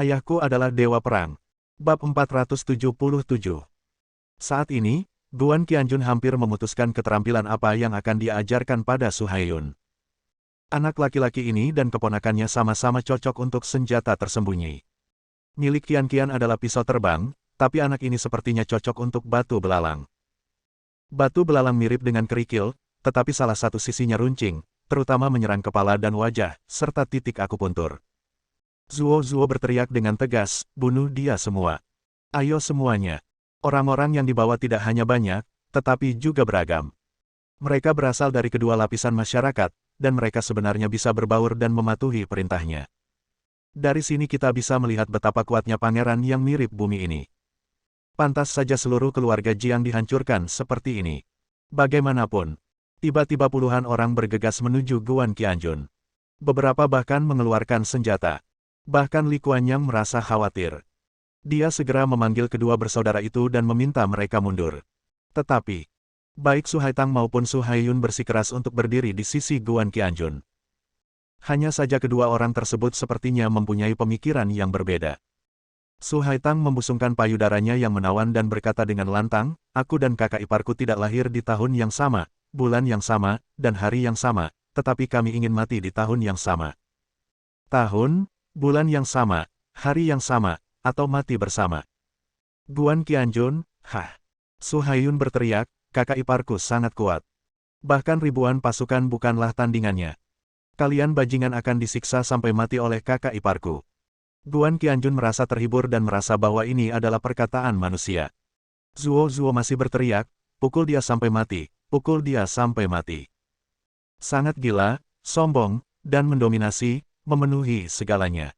Ayahku adalah Dewa Perang. Bab 477. Saat ini, Guan Qianjun hampir memutuskan keterampilan apa yang akan diajarkan pada Su Haiyun. Anak laki-laki ini dan keponakannya sama-sama cocok untuk senjata tersembunyi. Milik Qian adalah pisau terbang, tapi anak ini sepertinya cocok untuk batu belalang. Batu belalang mirip dengan kerikil, tetapi salah satu sisinya runcing, terutama menyerang kepala dan wajah, serta titik akupuntur. Zuo berteriak dengan tegas, bunuh dia semua. Ayo semuanya. Orang-orang yang dibawa tidak hanya banyak, tetapi juga beragam. Mereka berasal dari kedua lapisan masyarakat, dan mereka sebenarnya bisa berbaur dan mematuhi perintahnya. Dari sini kita bisa melihat betapa kuatnya pangeran yang mirip bumi ini. Pantas saja seluruh keluarga Jiang dihancurkan seperti ini. Bagaimanapun, tiba-tiba puluhan orang bergegas menuju Guan Qianjun. Beberapa bahkan mengeluarkan senjata. Bahkan Li Kuanyang merasa khawatir. Dia segera memanggil kedua bersaudara itu dan meminta mereka mundur. Tetapi, baik Su Haitang maupun Su Haiyun bersikeras untuk berdiri di sisi Guan Qianjun. Hanya saja kedua orang tersebut sepertinya mempunyai pemikiran yang berbeda. Su Haitang membusungkan payudaranya yang menawan dan berkata dengan lantang, aku dan kakak iparku tidak lahir di tahun yang sama, bulan yang sama, dan hari yang sama, tetapi kami ingin mati di tahun yang sama. Tahun, bulan yang sama, hari yang sama, atau mati bersama. Guan Qianjun, hah. Su Haiyun berteriak, kakak iparku sangat kuat. Bahkan ribuan pasukan bukanlah tandingannya. Kalian bajingan akan disiksa sampai mati oleh kakak iparku. Guan Qianjun merasa terhibur dan merasa bahwa ini adalah perkataan manusia. Zuo masih berteriak, pukul dia sampai mati, pukul dia sampai mati. Sangat gila, sombong, dan mendominasi, memenuhi segalanya.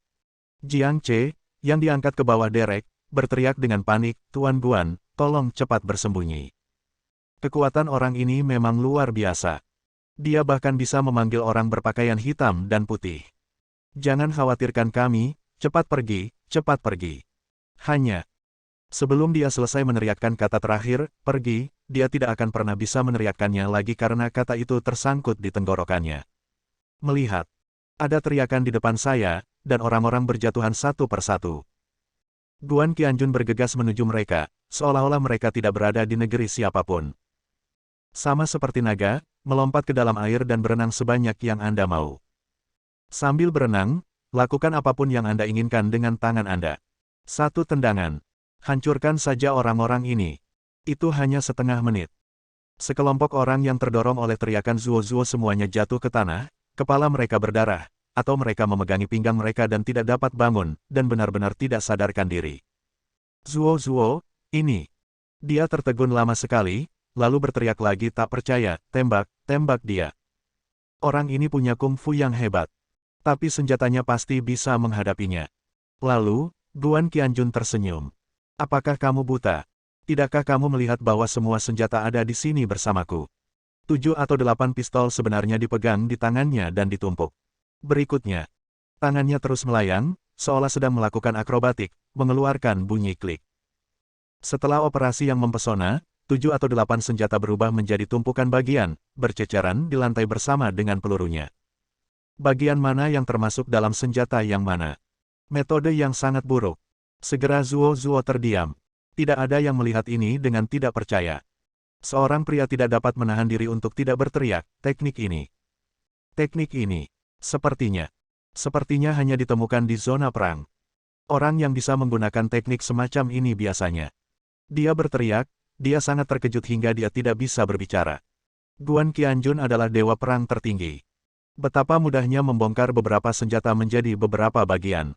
Jiang Ce, yang diangkat ke bawah derek, berteriak dengan panik, Tuan Guan, tolong cepat bersembunyi. Kekuatan orang ini memang luar biasa. Dia bahkan bisa memanggil orang berpakaian hitam dan putih. Jangan khawatirkan kami, cepat pergi, cepat pergi. Hanya, sebelum dia selesai meneriakkan kata terakhir, pergi, dia tidak akan pernah bisa meneriakkannya lagi karena kata itu tersangkut di tenggorokannya. Melihat, ada teriakan di depan saya, dan orang-orang berjatuhan satu persatu. Guan Qianjun bergegas menuju mereka, seolah-olah mereka tidak berada di negeri siapapun. Sama seperti naga, melompat ke dalam air dan berenang sebanyak yang Anda mau. Sambil berenang, lakukan apapun yang Anda inginkan dengan tangan Anda. Satu tendangan. Hancurkan saja orang-orang ini. Itu hanya setengah menit. Sekelompok orang yang terdorong oleh teriakan Zuo semuanya jatuh ke tanah, kepala mereka berdarah, atau mereka memegangi pinggang mereka dan tidak dapat bangun, dan benar-benar tidak sadarkan diri. Zuo, ini. Dia tertegun lama sekali, lalu berteriak lagi tak percaya, tembak dia. Orang ini punya kungfu yang hebat. Tapi senjatanya pasti bisa menghadapinya. Lalu, Guan Qianjun tersenyum. Apakah kamu buta? Tidakkah kamu melihat bahwa semua senjata ada di sini bersamaku? 7 atau 8 pistol sebenarnya dipegang di tangannya dan ditumpuk. Berikutnya, tangannya terus melayang, seolah sedang melakukan akrobatik, mengeluarkan bunyi klik. Setelah operasi yang mempesona, 7 atau 8 senjata berubah menjadi tumpukan bagian, berceceran di lantai bersama dengan pelurunya. Bagian mana yang termasuk dalam senjata yang mana? Metode yang sangat buruk. Segera Zuo terdiam. Tidak ada yang melihat ini dengan tidak percaya. Seorang pria tidak dapat menahan diri untuk tidak berteriak, teknik ini. Sepertinya hanya ditemukan di zona perang. Orang yang bisa menggunakan teknik semacam ini biasanya. Dia berteriak, dia sangat terkejut hingga dia tidak bisa berbicara. Guan Qianjun adalah dewa perang tertinggi. Betapa mudahnya membongkar beberapa senjata menjadi beberapa bagian.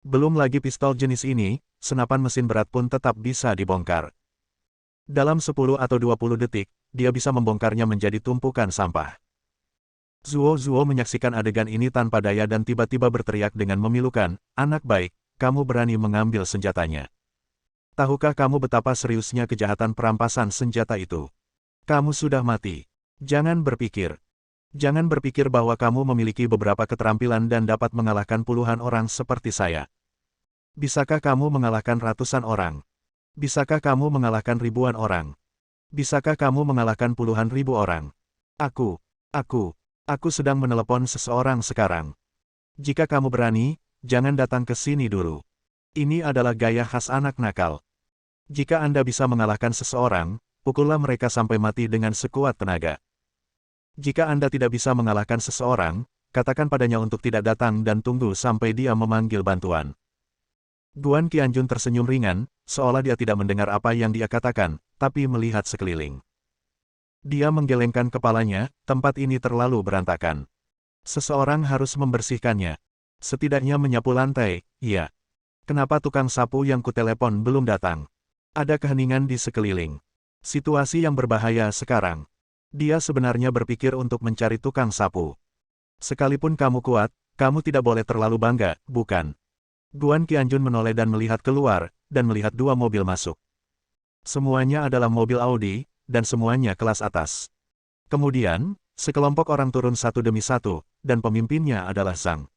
Belum lagi pistol jenis ini, senapan mesin berat pun tetap bisa dibongkar. Dalam 10 atau 20 detik, dia bisa membongkarnya menjadi tumpukan sampah. Zuo menyaksikan adegan ini tanpa daya dan tiba-tiba berteriak dengan memilukan, anak baik, kamu berani mengambil senjatanya. Tahukah kamu betapa seriusnya kejahatan perampasan senjata itu? Kamu sudah mati. Jangan berpikir bahwa kamu memiliki beberapa keterampilan dan dapat mengalahkan puluhan orang seperti saya. Bisakah kamu mengalahkan ratusan orang? Bisakah kamu mengalahkan ribuan orang? Bisakah kamu mengalahkan puluhan ribu orang? Aku sedang menelepon seseorang sekarang. Jika kamu berani, jangan datang ke sini dulu. Ini adalah gaya khas anak nakal. Jika Anda bisa mengalahkan seseorang, pukullah mereka sampai mati dengan sekuat tenaga. Jika Anda tidak bisa mengalahkan seseorang, katakan padanya untuk tidak datang dan tunggu sampai dia memanggil bantuan. Guan Qianjun tersenyum ringan, seolah dia tidak mendengar apa yang dia katakan, tapi melihat sekeliling. Dia menggelengkan kepalanya, tempat ini terlalu berantakan. Seseorang harus membersihkannya. Setidaknya menyapu lantai, iya. Kenapa tukang sapu yang kutelepon belum datang? Ada keheningan di sekeliling. Situasi yang berbahaya sekarang. Dia sebenarnya berpikir untuk mencari tukang sapu. Sekalipun kamu kuat, kamu tidak boleh terlalu bangga, bukan? Guan Qianjun menoleh dan melihat keluar, dan melihat dua mobil masuk. Semuanya adalah mobil Audi, dan semuanya kelas atas. Kemudian, sekelompok orang turun satu demi satu, dan pemimpinnya adalah Zhang.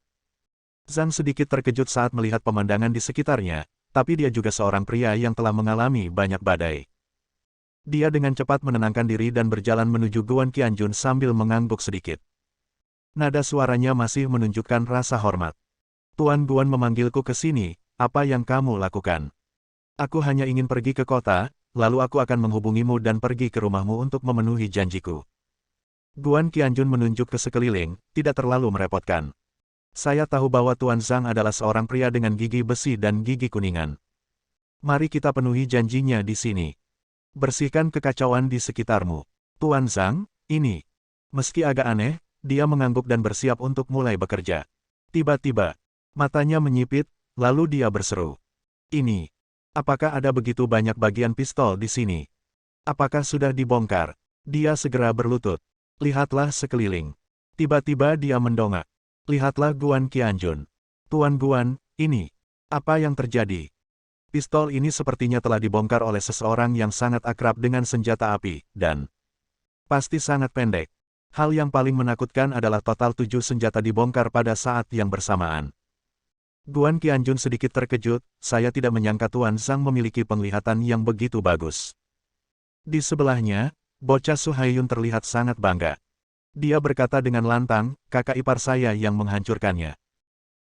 Zhang sedikit terkejut saat melihat pemandangan di sekitarnya, tapi dia juga seorang pria yang telah mengalami banyak badai. Dia dengan cepat menenangkan diri dan berjalan menuju Guan Qianjun sambil mengangguk sedikit. Nada suaranya masih menunjukkan rasa hormat. Tuan Guan memanggilku ke sini, apa yang kamu lakukan? Aku hanya ingin pergi ke kota, lalu aku akan menghubungimu dan pergi ke rumahmu untuk memenuhi janjiku. Guan Qianjun menunjuk ke sekeliling, tidak terlalu merepotkan. Saya tahu bahwa Tuan Zhang adalah seorang pria dengan gigi besi dan gigi kuningan. Mari kita penuhi janjinya di sini. Bersihkan kekacauan di sekitarmu. Tuan Zhang, ini. Meski agak aneh, dia mengangguk dan bersiap untuk mulai bekerja. Tiba-tiba, matanya menyipit, lalu dia berseru. Ini. Apakah ada begitu banyak bagian pistol di sini? Apakah sudah dibongkar? Dia segera berlutut. Lihatlah sekeliling. Tiba-tiba dia mendongak. Lihatlah Guan Qianjun. Tuan Guan, ini. Apa yang terjadi? Pistol ini sepertinya telah dibongkar oleh seseorang yang sangat akrab dengan senjata api, dan pasti sangat pendek. Hal yang paling menakutkan adalah total 7 senjata dibongkar pada saat yang bersamaan. Guan Qianjun sedikit terkejut, saya tidak menyangka Tuan Zhang memiliki penglihatan yang begitu bagus. Di sebelahnya, bocah Su Haiyun terlihat sangat bangga. Dia berkata dengan lantang, kakak ipar saya yang menghancurkannya.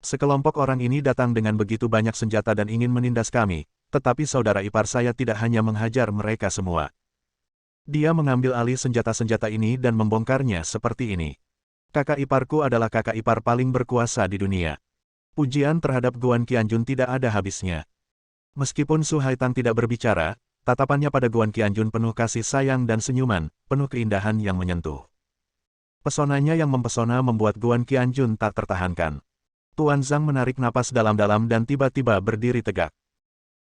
Sekelompok orang ini datang dengan begitu banyak senjata dan ingin menindas kami, tetapi saudara ipar saya tidak hanya menghajar mereka semua. Dia mengambil alih senjata-senjata ini dan membongkarnya seperti ini. Kakak iparku adalah kakak ipar paling berkuasa di dunia. Pujian terhadap Guan Qianjun tidak ada habisnya. Meskipun Su Haitang tidak berbicara, tatapannya pada Guan Qianjun penuh kasih sayang dan senyuman, penuh keindahan yang menyentuh. Pesonanya yang mempesona membuat Guan Qianjun tak tertahankan. Tuan Zhang menarik napas dalam-dalam dan tiba-tiba berdiri tegak.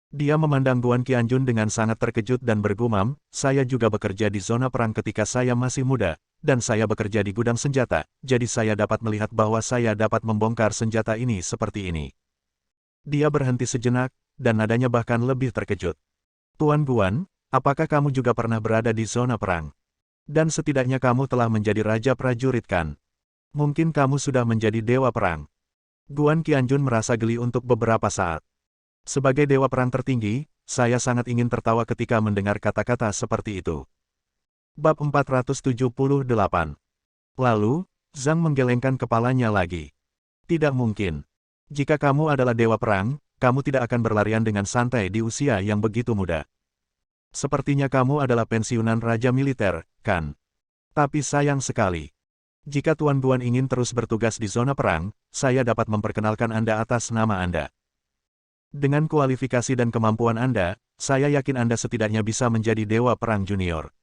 Dia memandang Guan Qianjun dengan sangat terkejut dan bergumam, saya juga bekerja di zona perang ketika saya masih muda, dan saya bekerja di gudang senjata, jadi saya dapat melihat bahwa saya dapat membongkar senjata ini seperti ini. Dia berhenti sejenak, dan nadanya bahkan lebih terkejut. Tuan Guan, apakah kamu juga pernah berada di zona perang? Dan setidaknya kamu telah menjadi raja prajurit kan? Mungkin kamu sudah menjadi dewa perang. Guan Qianjun merasa geli untuk beberapa saat. Sebagai dewa perang tertinggi, saya sangat ingin tertawa ketika mendengar kata-kata seperti itu. Bab 478. Lalu, Zhang menggelengkan kepalanya lagi. Tidak mungkin. Jika kamu adalah dewa perang, kamu tidak akan berlarian dengan santai di usia yang begitu muda. Sepertinya kamu adalah pensiunan raja militer, kan? Tapi sayang sekali. Jika Tuan Guan ingin terus bertugas di zona perang, saya dapat memperkenalkan Anda atas nama Anda. Dengan kualifikasi dan kemampuan Anda, saya yakin Anda setidaknya bisa menjadi dewa perang junior.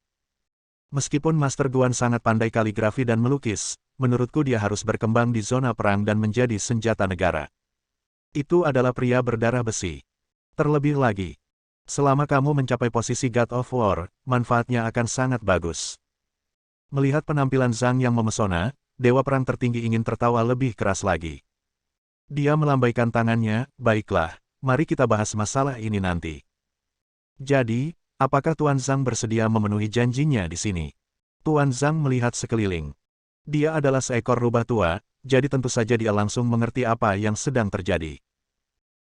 Meskipun Master Guan sangat pandai kaligrafi dan melukis, menurutku dia harus berkembang di zona perang dan menjadi senjata negara. Itu adalah pria berdarah besi. Terlebih lagi, selama kamu mencapai posisi God of War, manfaatnya akan sangat bagus. Melihat penampilan Zhang yang memesona, dewa perang tertinggi ingin tertawa lebih keras lagi. Dia melambaikan tangannya, baiklah, mari kita bahas masalah ini nanti. Jadi, apakah Tuan Zhang bersedia memenuhi janjinya di sini? Tuan Zhang melihat sekeliling. Dia adalah seekor rubah tua, jadi tentu saja dia langsung mengerti apa yang sedang terjadi.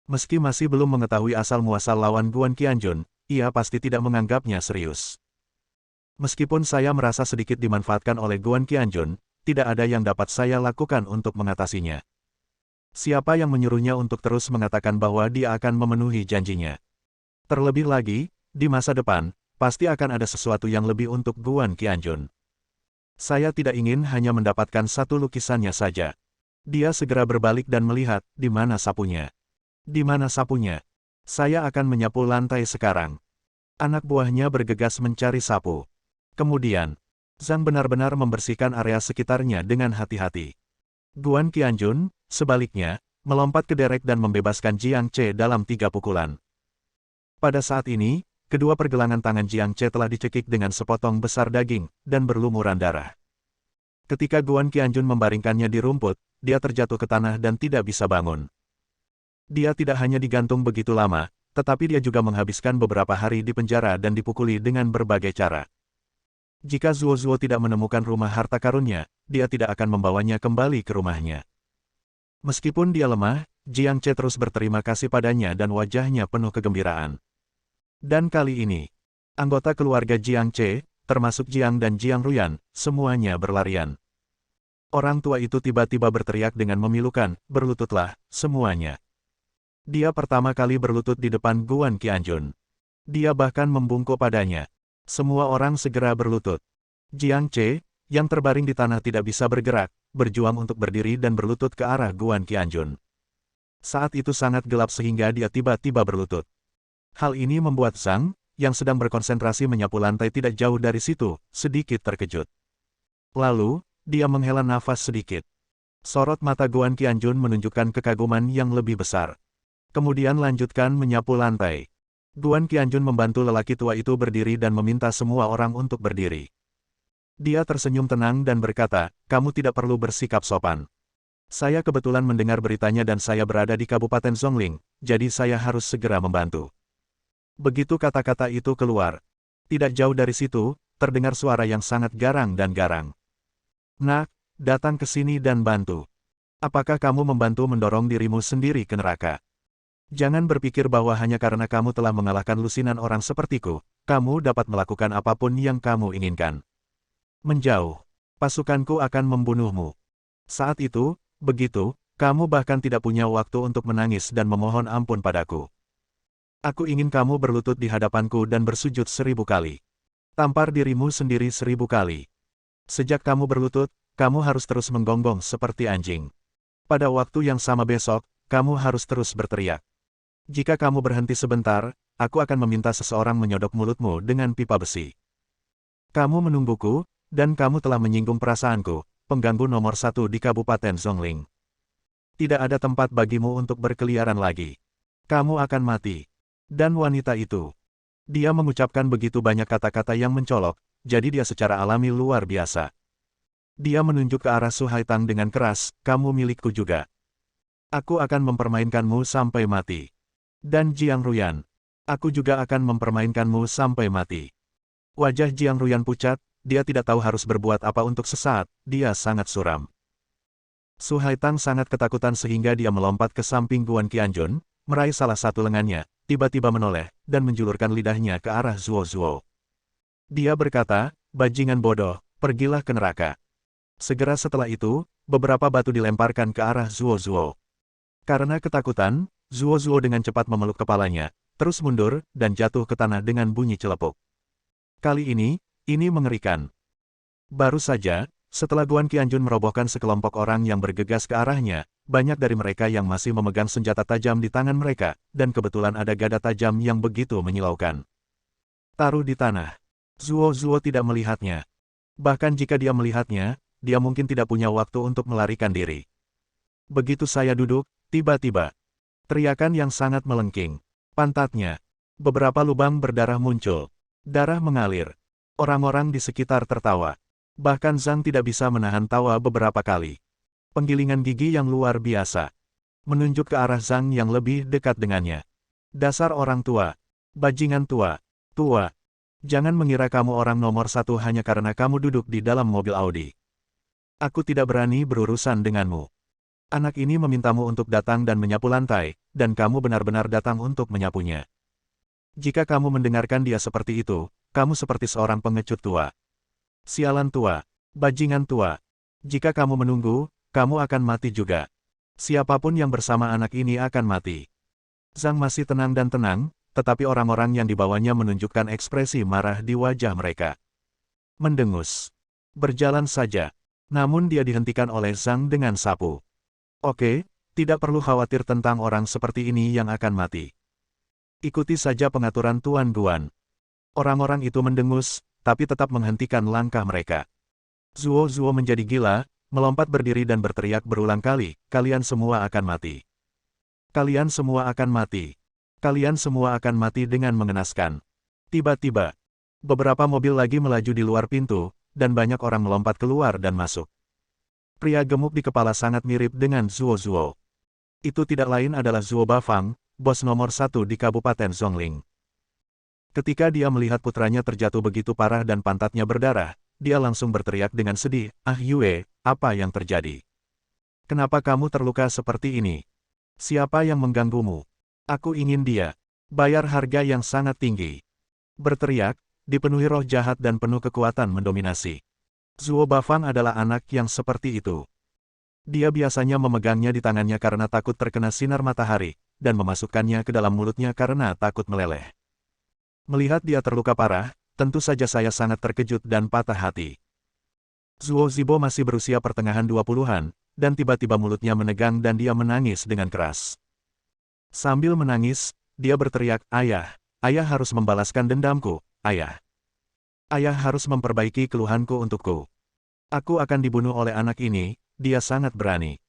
Meski masih belum mengetahui asal-muasal lawan Guan Qianjun, ia pasti tidak menganggapnya serius. Meskipun saya merasa sedikit dimanfaatkan oleh Guan Qianjun, tidak ada yang dapat saya lakukan untuk mengatasinya. Siapa yang menyuruhnya untuk terus mengatakan bahwa dia akan memenuhi janjinya? Terlebih lagi, di masa depan, pasti akan ada sesuatu yang lebih untuk Guan Qianjun. Saya tidak ingin hanya mendapatkan satu lukisannya saja. Dia segera berbalik dan melihat, di mana sapunya. Di mana sapunya? Saya akan menyapu lantai sekarang. Anak buahnya bergegas mencari sapu. Kemudian, Zhang benar-benar membersihkan area sekitarnya dengan hati-hati. Guan Qianjun, sebaliknya, melompat ke derek dan membebaskan Jiang Che dalam 3 pukulan. Pada saat ini, kedua pergelangan tangan Jiang Che telah dicekik dengan sepotong besar daging, dan berlumuran darah. Ketika Guan Qianjun membaringkannya di rumput, dia terjatuh ke tanah dan tidak bisa bangun. Dia tidak hanya digantung begitu lama, tetapi dia juga menghabiskan beberapa hari di penjara dan dipukuli dengan berbagai cara. Jika Zuo tidak menemukan rumah harta karunnya, dia tidak akan membawanya kembali ke rumahnya. Meskipun dia lemah, Jiang Che terus berterima kasih padanya dan wajahnya penuh kegembiraan. Dan kali ini, anggota keluarga Jiang Che, termasuk Jiang dan Jiang Ruyan, semuanya berlarian. Orang tua itu tiba-tiba berteriak dengan memilukan, "Berlututlah, semuanya." Dia pertama kali berlutut di depan Guan Qianjun. Dia bahkan membungkuk padanya. Semua orang segera berlutut. Jiang Che, yang terbaring di tanah tidak bisa bergerak, berjuang untuk berdiri dan berlutut ke arah Guan Qianjun. Saat itu sangat gelap sehingga dia tiba-tiba berlutut. Hal ini membuat Zhang, yang sedang berkonsentrasi menyapu lantai tidak jauh dari situ, sedikit terkejut. Lalu, dia menghela nafas sedikit. Sorot mata Guan Qianjun menunjukkan kekaguman yang lebih besar. Kemudian lanjutkan menyapu lantai. Guan Qianjun membantu lelaki tua itu berdiri dan meminta semua orang untuk berdiri. Dia tersenyum tenang dan berkata, "Kamu tidak perlu bersikap sopan. Saya kebetulan mendengar beritanya dan saya berada di Kabupaten Zhongling, jadi saya harus segera membantu." Begitu kata-kata itu keluar, tidak jauh dari situ, terdengar suara yang sangat garang dan garang. "Nak, datang ke sini dan bantu. Apakah kamu membantu mendorong dirimu sendiri ke neraka? Jangan berpikir bahwa hanya karena kamu telah mengalahkan lusinan orang sepertiku, kamu dapat melakukan apapun yang kamu inginkan. Menjauh. Pasukanku akan membunuhmu." Saat itu, begitu, kamu bahkan tidak punya waktu untuk menangis dan memohon ampun padaku. Aku ingin kamu berlutut di hadapanku dan bersujud 1000 kali. Tampar dirimu sendiri 1000 kali. Sejak kamu berlutut, kamu harus terus menggonggong seperti anjing. Pada waktu yang sama besok, kamu harus terus berteriak. Jika kamu berhenti sebentar, aku akan meminta seseorang menyodok mulutmu dengan pipa besi. Kamu menungguku, dan kamu telah menyinggung perasaanku, pengganggu nomor 1 di Kabupaten Zhongling. Tidak ada tempat bagimu untuk berkeliaran lagi. Kamu akan mati. Dan wanita itu. Dia mengucapkan begitu banyak kata-kata yang mencolok, jadi dia secara alami luar biasa. Dia menunjuk ke arah Su Haitang dengan keras, "Kamu milikku juga. Aku akan mempermainkanmu sampai mati. Dan Jiang Ruyan, aku juga akan mempermainkanmu sampai mati." Wajah Jiang Ruyan pucat, dia tidak tahu harus berbuat apa untuk sesaat, dia sangat suram. Su Haitang sangat ketakutan sehingga dia melompat ke samping Guan Qianjun, meraih salah satu lengannya, tiba-tiba menoleh, dan menjulurkan lidahnya ke arah Zuo. Dia berkata, "Bajingan bodoh, pergilah ke neraka." Segera setelah itu, beberapa batu dilemparkan ke arah Zuo. Karena ketakutan, Zuo dengan cepat memeluk kepalanya, terus mundur, dan jatuh ke tanah dengan bunyi celepuk. Kali ini mengerikan. Baru saja, setelah Guan Qianjun merobohkan sekelompok orang yang bergegas ke arahnya, banyak dari mereka yang masih memegang senjata tajam di tangan mereka, dan kebetulan ada gada tajam yang begitu menyilaukan. Taruh di tanah. Zuo tidak melihatnya. Bahkan jika dia melihatnya, dia mungkin tidak punya waktu untuk melarikan diri. Begitu saya duduk, tiba-tiba, teriakan yang sangat melengking. Pantatnya. Beberapa lubang berdarah muncul. Darah mengalir. Orang-orang di sekitar tertawa. Bahkan Zhang tidak bisa menahan tawa beberapa kali. Penggilingan gigi yang luar biasa. Menunjuk ke arah Zhang yang lebih dekat dengannya. "Dasar orang tua. Bajingan tua. Tua. Jangan mengira kamu orang nomor 1 hanya karena kamu duduk di dalam mobil Audi. Aku tidak berani berurusan denganmu. Anak ini memintamu untuk datang dan menyapu lantai, dan kamu benar-benar datang untuk menyapunya. Jika kamu mendengarkan dia seperti itu, kamu seperti seorang pengecut tua. Sialan tua. Bajingan tua. Jika kamu menunggu, kamu akan mati juga." Siapapun yang bersama anak ini akan mati. Zhang masih tenang dan tenang, tetapi orang-orang yang dibawanya menunjukkan ekspresi marah di wajah mereka. Mendengus. Berjalan saja. Namun dia dihentikan oleh Zhang dengan sapu. Oke, tidak perlu khawatir tentang orang seperti ini yang akan mati. Ikuti saja pengaturan Tuan Guan. Orang-orang itu mendengus, tapi tetap menghentikan langkah mereka. Zuo menjadi gila, melompat berdiri dan berteriak berulang kali, kalian semua akan mati. Kalian semua akan mati. Kalian semua akan mati dengan mengenaskan. Tiba-tiba, beberapa mobil lagi melaju di luar pintu, dan banyak orang melompat keluar dan masuk. Pria gemuk di kepala sangat mirip dengan Zuo. Itu tidak lain adalah Zuo Bafang, bos nomor 1 di Kabupaten Zhongling. Ketika dia melihat putranya terjatuh begitu parah dan pantatnya berdarah, dia langsung berteriak dengan sedih, "Ah Yue, apa yang terjadi? Kenapa kamu terluka seperti ini? Siapa yang mengganggumu? Aku ingin dia bayar harga yang sangat tinggi." Berteriak, dipenuhi roh jahat dan penuh kekuatan mendominasi. Zuo Bafang adalah anak yang seperti itu. Dia biasanya memegangnya di tangannya karena takut terkena sinar matahari, dan memasukkannya ke dalam mulutnya karena takut meleleh. Melihat dia terluka parah, tentu saja saya sangat terkejut dan patah hati. Zuo Zibo masih berusia pertengahan 20-an, dan tiba-tiba mulutnya menegang dan dia menangis dengan keras. Sambil menangis, dia berteriak, ayah harus membalaskan dendamku, ayah. Ayah harus memperbaiki keluhanku untukku. Aku akan dibunuh oleh anak ini, dia sangat berani.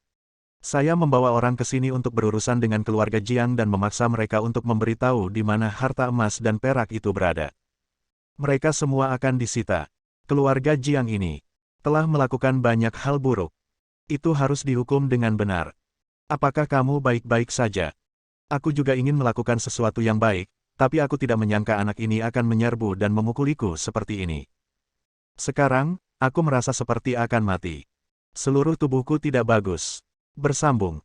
Saya membawa orang ke sini untuk berurusan dengan keluarga Jiang dan memaksa mereka untuk memberitahu di mana harta emas dan perak itu berada. Mereka semua akan disita. Keluarga Jiang ini telah melakukan banyak hal buruk. Itu harus dihukum dengan benar. Apakah kamu baik-baik saja? Aku juga ingin melakukan sesuatu yang baik, tapi aku tidak menyangka anak ini akan menyerbu dan memukuliku seperti ini. Sekarang, aku merasa seperti akan mati. Seluruh tubuhku tidak bagus. Bersambung.